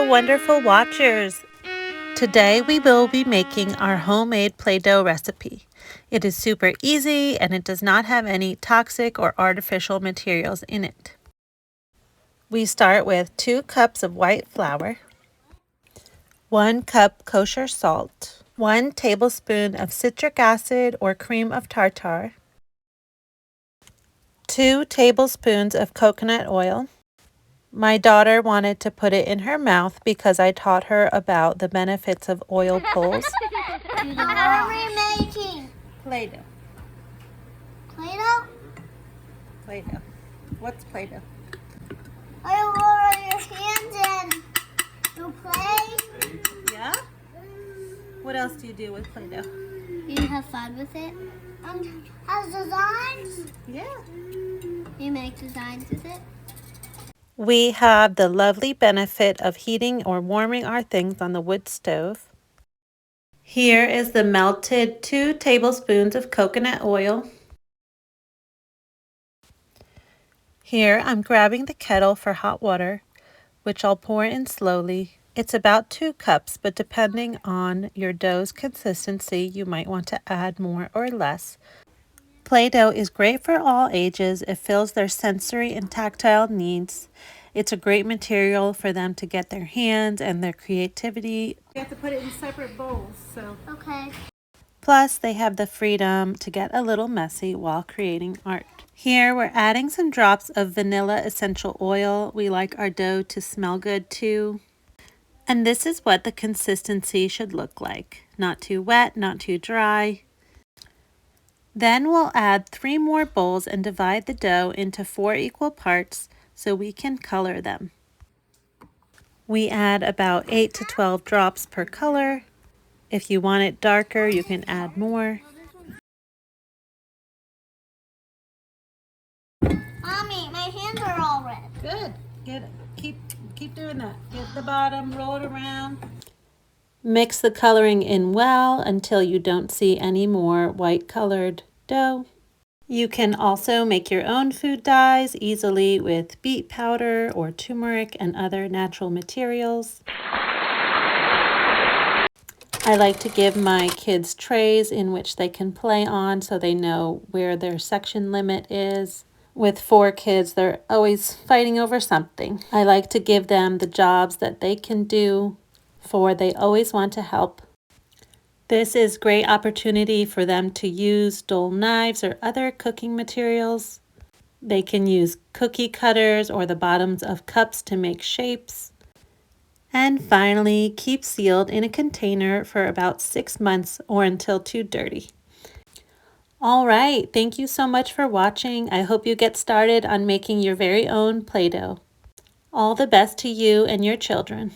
Hello, wonderful watchers. Today we will be making our homemade Play-Doh recipe. It is super easy and it does not have any toxic or artificial materials in it. We start with 2 cups of white flour, 1 cup kosher salt, 1 tablespoon of citric acid or cream of tartar, 2 tablespoons of coconut oil. My daughter wanted to put it in her mouth because I taught her about the benefits of oil pulls. What are we making? Play-Doh. Play-Doh? Play-Doh. What's Play-Doh? What are your hands in? You play? Yeah? What else do you do with Play-Doh? You have fun with it? Has designs? Yeah. You make designs with it? We have the lovely benefit of heating or warming our things on the wood stove. Here is the melted 2 tablespoons of coconut oil. Here I'm grabbing the kettle for hot water, which I'll pour in slowly. It's about 2 cups, but depending on your dough's consistency, you might want to add more or less. Play-Doh is great for all ages. It fills their sensory and tactile needs. It's a great material for them to get their hands and their creativity. You have to put it in separate bowls, so. Okay. Plus, they have the freedom to get a little messy while creating art. Here, we're adding some drops of vanilla essential oil. We like our dough to smell good too. And this is what the consistency should look like. Not too wet, not too dry. Then we'll add 3 more bowls and divide the dough into 4 equal parts so we can color them. We add about 8 to 12 drops per color. If you want it darker, you can add more. Mommy, my hands are all red. Good. Keep doing that. Get the bottom, roll it around. Mix the coloring in well until you don't see any more white colored dough. You can also make your own food dyes easily with beet powder or turmeric and other natural materials. I like to give my kids trays in which they can play on so they know where their section limit is. With 4 kids, they're always fighting over something. I like to give them the jobs that they can do, for they always want to help. This is great opportunity for them to use dull knives or other cooking materials. They can use cookie cutters or the bottoms of cups to make shapes. And finally, keep sealed in a container for about 6 months or until too dirty. All right, thank you so much for watching. I hope you get started on making your very own Play-Doh. All the best to you and your children.